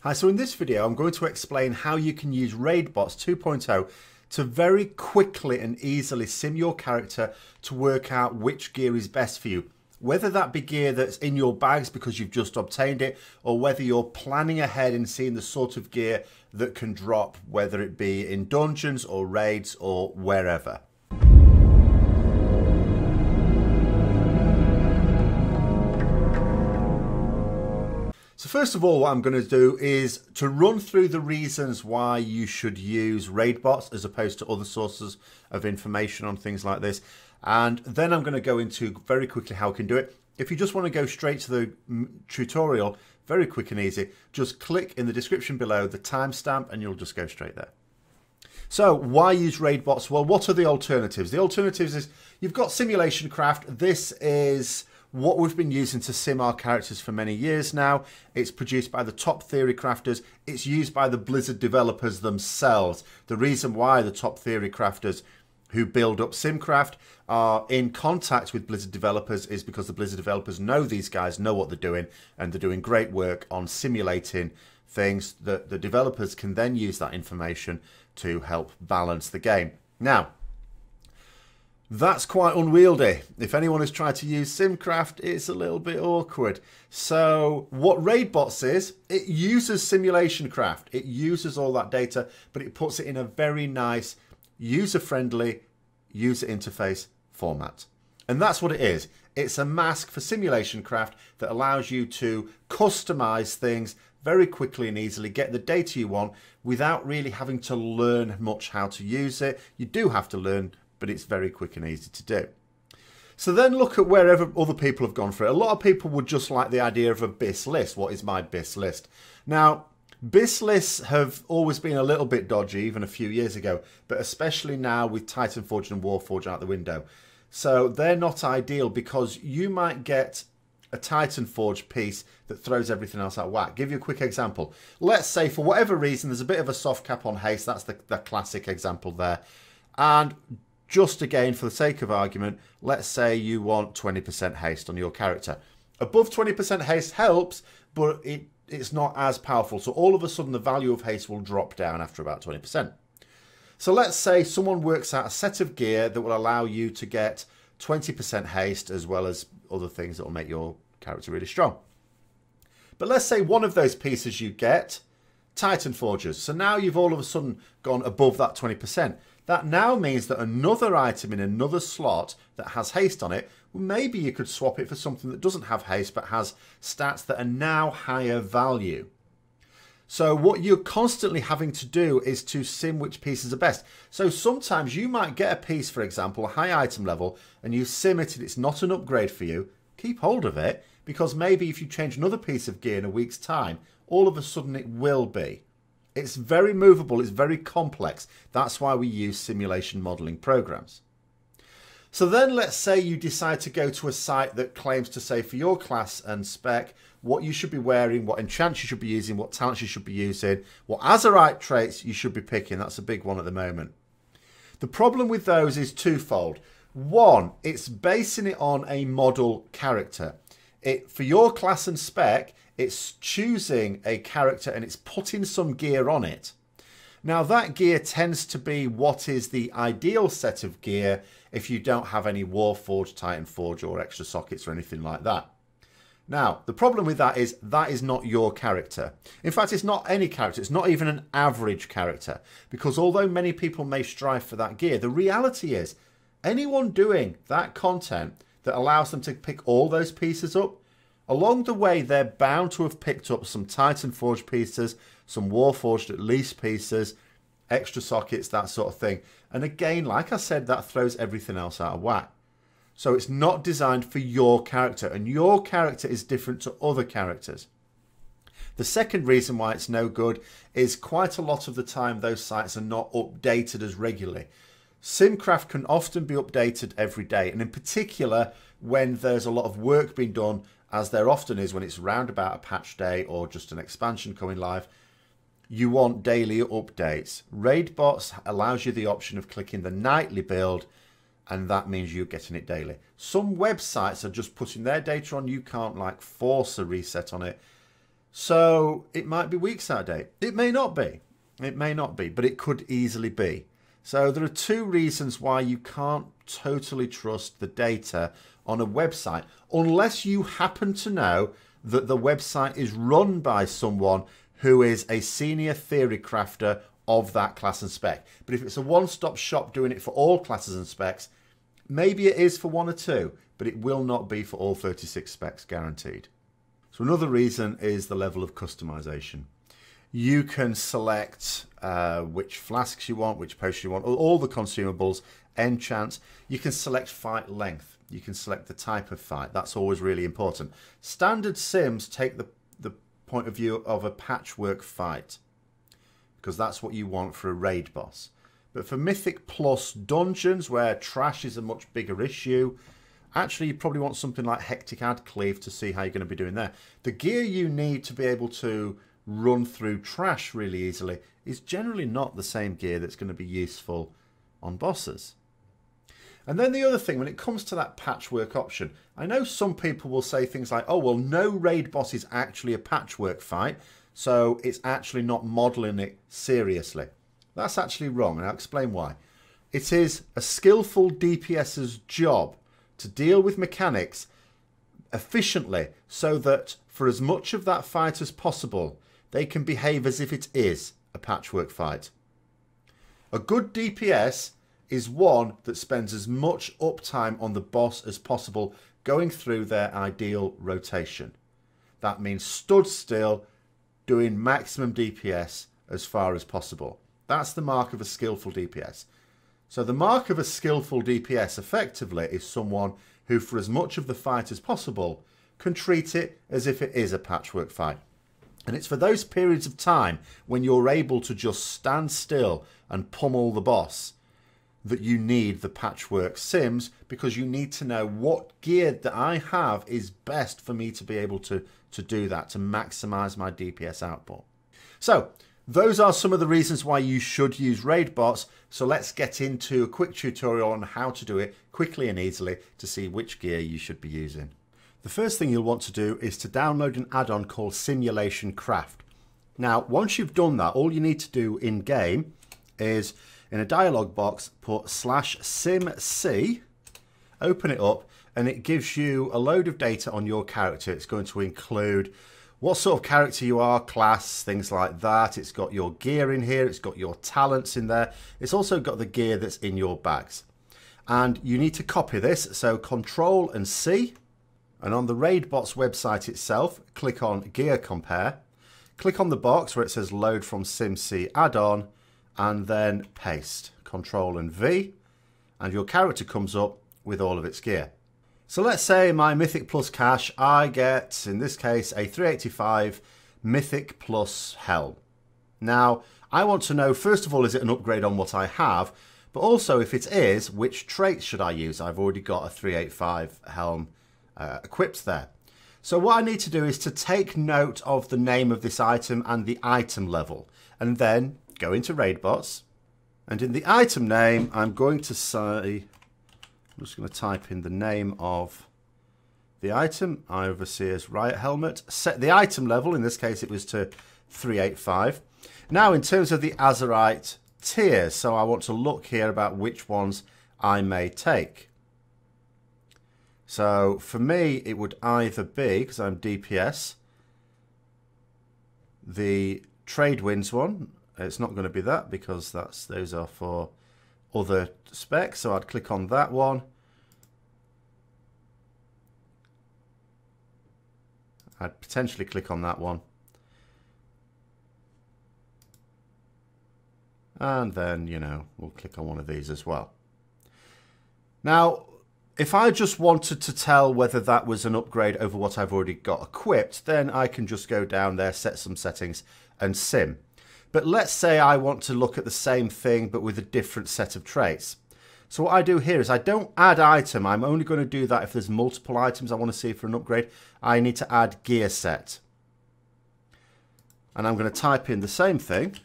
Hi, so in this video I'm going to explain how you can use RaidBots 2.0 to very quickly and easily sim your character to work out which gear is best for you. Whether that be gear that's in your bags because you've just obtained it, or whether you're planning ahead and seeing the sort of gear that can drop, whether it be in dungeons or raids or wherever. So first of all, what I'm going to do is to run through the reasons why you should use RaidBots as opposed to other sources of information on things like this. And then I'm going to go into very quickly how we can do it. If you just want to go straight to the tutorial, very quick and easy, just click in the description below the timestamp and you'll just go straight there. So why use RaidBots? Well, what are the alternatives? The alternatives is you've got Simulation Craft. This is what we've been using to sim our characters for many years now. It's produced by the top theory crafters. It's used by the Blizzard developers themselves. The reason why the top theory crafters who build up SimCraft are in contact with Blizzard developers is because the Blizzard developers know these guys, know what they're doing, and they're doing great work on simulating things that the developers can then use that information to help balance the game. Now, that's quite unwieldy. If anyone has tried to use SimCraft, it's a little bit awkward. So what RaidBots is, it uses Simulation Craft. It uses all that data, but it puts it in a very nice, user-friendly user interface format. And that's what it is. It's a mask for Simulation Craft that allows you to customize things very quickly and easily, get the data you want without really having to learn much how to use it. You do have to learn, but it's very quick and easy to do. So then look at wherever other people have gone for it. A lot of people would just like the idea of a BIS list. What is my BIS list? Now, BIS lists have always been a little bit dodgy, even a few years ago, but especially now with Titanforge and Warforge out the window. So they're not ideal because you might get a Titanforge piece that throws everything else out of whack. Give you a quick example. Let's say for whatever reason there's a bit of a soft cap on haste. That's the classic example there. And just again, for the sake of argument, let's say you want 20% haste on your character. Above 20% haste helps, but it's not as powerful. So all of a sudden, the value of haste will drop down after about 20%. So let's say someone works out a set of gear that will allow you to get 20% haste as well as other things that will make your character really strong. But let's say one of those pieces you get, Titan Forges. So now you've all of a sudden gone above that 20%. That now means that another item in another slot that has haste on it, well, maybe you could swap it for something that doesn't have haste but has stats that are now higher value. So what you're constantly having to do is to sim which pieces are best. So sometimes you might get a piece, for example, a high item level, and you sim it and it's not an upgrade for you. Keep hold of it, because maybe if you change another piece of gear in a week's time, all of a sudden it will be. It's very movable, it's very complex. That's why we use simulation modeling programs. So then let's say you decide to go to a site that claims to say for your class and spec what you should be wearing, what enchants you should be using, what talents you should be using, what Azurite traits you should be picking. That's a big one at the moment. The problem with those is twofold. One, it's basing it on a model character. For your class and spec, it's choosing a character and it's putting some gear on it. Now that gear tends to be what is the ideal set of gear if you don't have any Warforge, Titanforge or extra sockets or anything like that. Now the problem with that is not your character. In fact, it's not any character. It's not even an average character, because although many people may strive for that gear, the reality is anyone doing that content that allows them to pick all those pieces up, along the way, they're bound to have picked up some Titanforge pieces, some Warforged at least pieces, extra sockets, that sort of thing. And again, like I said, that throws everything else out of whack. So it's not designed for your character, and your character is different to other characters. The second reason why it's no good is quite a lot of the time those sites are not updated as regularly. SimCraft can often be updated every day, and in particular when there's a lot of work being done, as there often is when it's round about a patch day or just an expansion coming live, you want daily updates. RaidBots allows you the option of clicking the nightly build, and that means you're getting it daily. Some websites are just putting their data on. You can't like force a reset on it. So it might be weeks out of date. It may not be. It may not be, but it could easily be. So there are two reasons why you can't totally trust the data on a website unless you happen to know that the website is run by someone who is a senior theory crafter of that class and spec. But if it's a one-stop shop doing it for all classes and specs, maybe it is for one or two, but it will not be for all 36 specs guaranteed. So another reason is the level of customization. You can select which flasks you want, which potions you want, all the consumables, enchants. You can select fight length. You can select the type of fight. That's always really important. Standard sims take the point of view of a patchwork fight, because that's what you want for a raid boss. But for Mythic Plus dungeons, where trash is a much bigger issue, actually you probably want something like Hectic Ad Cleave to see how you're going to be doing there. The gear you need to be able to run through trash really easily is generally not the same gear that's going to be useful on bosses. And then the other thing, when it comes to that patchwork option, I know some people will say things like, oh, well, no raid boss is actually a patchwork fight, so it's actually not modelling it seriously. That's actually wrong, and I'll explain why. It is a skillful DPS's job to deal with mechanics efficiently so that for as much of that fight as possible, they can behave as if it is a patchwork fight. A good DPS is one that spends as much uptime on the boss as possible going through their ideal rotation. That means stood still, doing maximum DPS as far as possible. That's the mark of a skillful DPS. So the mark of a skillful DPS effectively is someone who, for as much of the fight as possible, can treat it as if it is a patchwork fight. And it's for those periods of time when you're able to just stand still and pummel the boss that you need the patchwork sims, because you need to know what gear that I have is best for me to be able to do that, to maximize my DPS output. So those are some of the reasons why you should use raid bots. So let's get into a quick tutorial on how to do it quickly and easily to see which gear you should be using. The first thing you'll want to do is to download an add-on called Simulation Craft. Now, once you've done that, all you need to do in game is in a dialog box put /simc, open it up, and it gives you a load of data on your character. It's going to include what sort of character you are, class, things like that. It's got your gear in here. It's got your talents in there. It's also got the gear that's in your bags. And you need to copy this. So Control and C. And on the RaidBots website itself, click on Gear Compare. Click on the box where it says Load from SimC Add-on. And then paste. Control and V. And your character comes up with all of its gear. So let's say my Mythic Plus cache, I get, in this case, a 385 Mythic Plus Helm. Now, I want to know, first of all, is it an upgrade on what I have? But also, if it is, which traits should I use? I've already got a 385 Helm equipped there. So what I need to do is to take note of the name of this item and the item level. And then go into RaidBots. And in the item name, I'm going to say... I'm just going to type in the name of the item, Overseer's Riot Helmet. Set the item level, in this case it was to 385. Now in terms of the Azerite tiers, so I want to look here about which ones I may take. So for me it would either be, because I'm DPS, the Trade Winds one. It's not going to be that because those are for other specs, so I'd click on that one. I'd potentially click on that one. And then, you know, we'll click on one of these as well. Now, if I just wanted to tell whether that was an upgrade over what I've already got equipped, then I can just go down there, set some settings and sim. But let's say I want to look at the same thing but with a different set of traits. So what I do here is I don't add item. I'm only going to do that if there's multiple items I want to see for an upgrade. I need to add gear set. And I'm going to type in the same thing.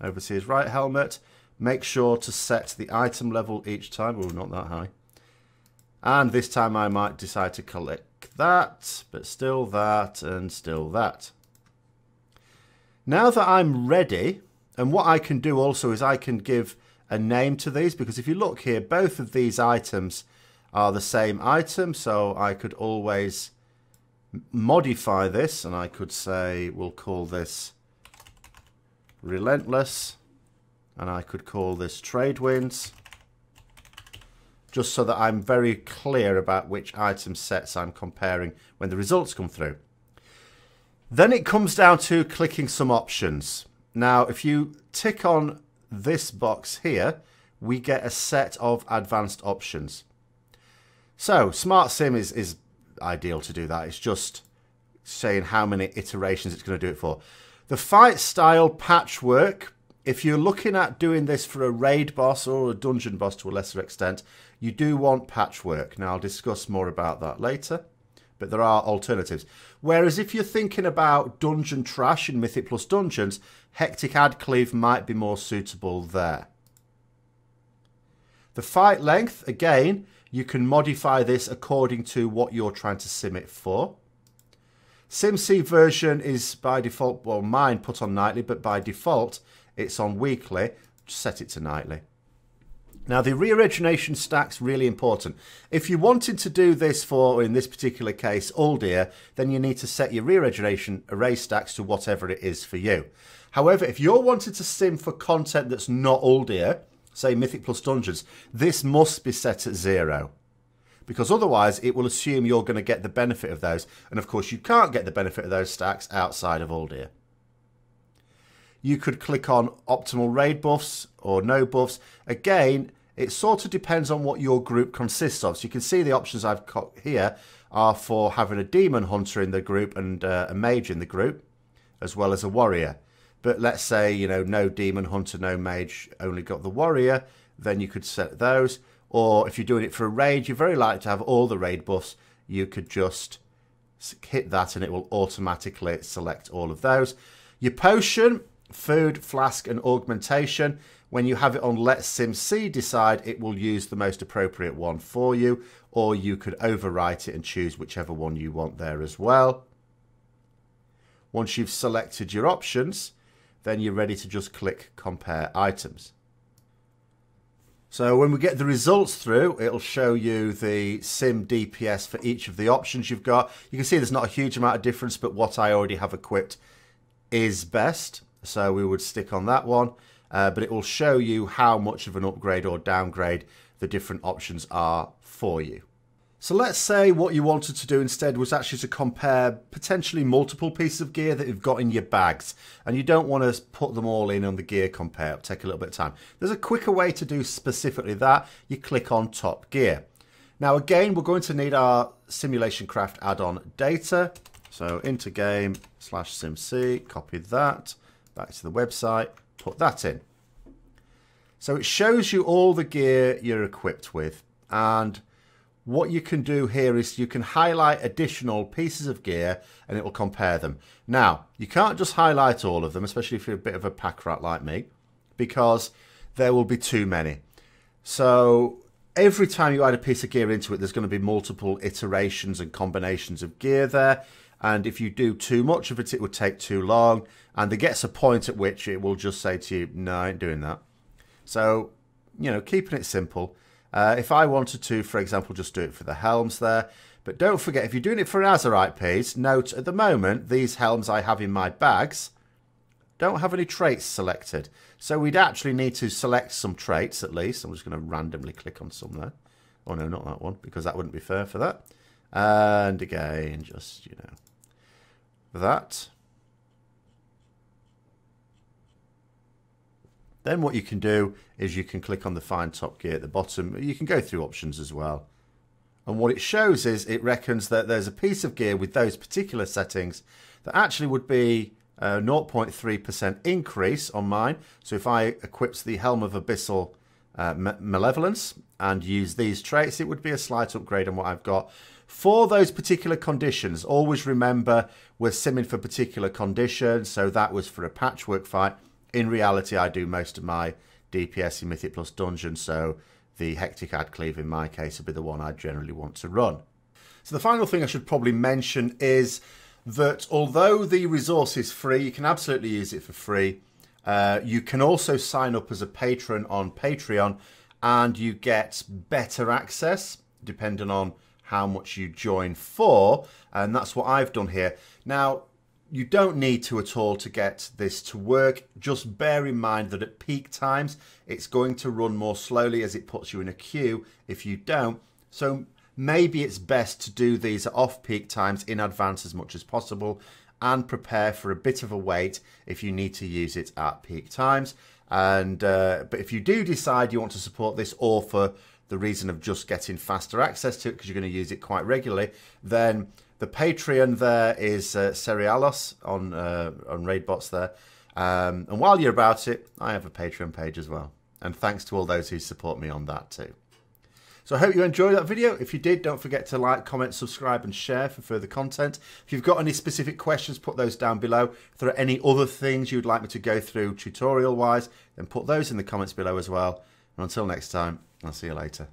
Overseer's Riot Helmet. Make sure to set the item level each time. Oh, not that high. And this time I might decide to that, but still that, and still that. Now that I'm ready, and what I can do also is I can give a name to these, because if you look here, both of these items are the same item, so I could always modify this, and I could say we'll call this Relentless, and I could call this Trade Winds, just so that I'm very clear about which item sets I'm comparing when the results come through. Then it comes down to clicking some options. Now, if you tick on this box here, we get a set of advanced options. So Smart Sim is ideal to do that. It's just saying how many iterations it's going to do it for. The fight style patchwork, if you're looking at doing this for a raid boss or a dungeon boss to a lesser extent, you do want patchwork. Now I'll discuss more about that later, but there are alternatives. Whereas if you're thinking about dungeon trash in Mythic Plus Dungeons, Hectic Ad Cleave might be more suitable there. The fight length, again, you can modify this according to what you're trying to sim it for. SimC version is by default, well, mine put on nightly, but by default it's on weekly. Just set it to nightly. Now the re-origination stack's really important. If you wanted to do this for, in this particular case, Uldir, then you need to set your re-origination array stacks to whatever it is for you. However, if you're wanting to sim for content that's not Uldir, say Mythic Plus Dungeons, this must be set at 0. Because otherwise it will assume you're going to get the benefit of those. And of course you can't get the benefit of those stacks outside of Uldir. You could click on optimal raid buffs or no buffs. Again, it sort of depends on what your group consists of. So you can see the options I've got here are for having a demon hunter in the group and a mage in the group, as well as a warrior. But let's say, you know, no demon hunter, no mage, only got the warrior, then you could set those. Or if you're doing it for a raid, you're very likely to have all the raid buffs. You could just hit that and it will automatically select all of those. Your potion, food, flask and augmentation, when you have it on Let SimC decide, it will use the most appropriate one for you, or you could overwrite it and choose whichever one you want there as well. Once you've selected your options, then you're ready to just click compare items. So when we get the results through, it'll show you the sim DPS for each of the options you've got. You can see there's not a huge amount of difference, but what I already have equipped is best. So we would stick on that one. But it will show you how much of an upgrade or downgrade the different options are for you. So let's say what you wanted to do instead was actually to compare potentially multiple pieces of gear that you've got in your bags, and you don't want to put them all in on the gear compare. It'll take a little bit of time. There's a quicker way to do specifically that. You click on top gear. Now again, we're going to need our Simulation Craft add-on data. So into game /simc, copy that, back to the website, put that in. So it shows you all the gear you're equipped with, and what you can do here is you can highlight additional pieces of gear and it will compare them. Now, you can't just highlight all of them, especially if you're a bit of a pack rat like me, because there will be too many. So every time you add a piece of gear into it, there's going to be multiple iterations and combinations of gear there. And if you do too much of it, it would take too long. And there gets a point at which it will just say to you, no, I ain't doing that. So, you know, keeping it simple. If I wanted to, for example, just do it for the helms there. But don't forget, if you're doing it for an Azerite piece, note at the moment, these helms I have in my bags don't have any traits selected. So we'd actually need to select some traits at least. I'm just going to randomly click on some there. Oh no, not that one, because that wouldn't be fair for that. And again, just, you know, that. Then what you can do is you can click on the Find Top Gear at the bottom. You can go through options as well. And what it shows is it reckons that there's a piece of gear with those particular settings that actually would be a 0.3% increase on mine. So if I equipped the Helm of Abyssal Malevolence and use these traits, it would be a slight upgrade on what I've got. For those particular conditions, always remember we're simming for particular conditions. So that was for a patchwork fight. In reality, I do most of my DPS in Mythic Plus Dungeons, so the Hectic Ad Cleave in my case would be the one I generally want to run. So the final thing I should probably mention is that although the resource is free, you can absolutely use it for free. You can also sign up as a patron on Patreon and you get better access depending on how much you join for. And that's what I've done here. Now, you don't need to at all to get this to work. Just bear in mind that at peak times, it's going to run more slowly as it puts you in a queue if you don't. So maybe it's best to do these at off-peak times in advance as much as possible and prepare for a bit of a wait if you need to use it at peak times. And but if you do decide you want to support this, or for the reason of just getting faster access to it because you're going to use it quite regularly, then the Patreon there is Cerealos on Raidbots there. And while you're about it, I have a Patreon page as well. And thanks to all those who support me on that too. So I hope you enjoyed that video. If you did, don't forget to like, comment, subscribe and share for further content. If you've got any specific questions, put those down below. If there are any other things you'd like me to go through tutorial-wise, then put those in the comments below as well. And until next time, I'll see you later.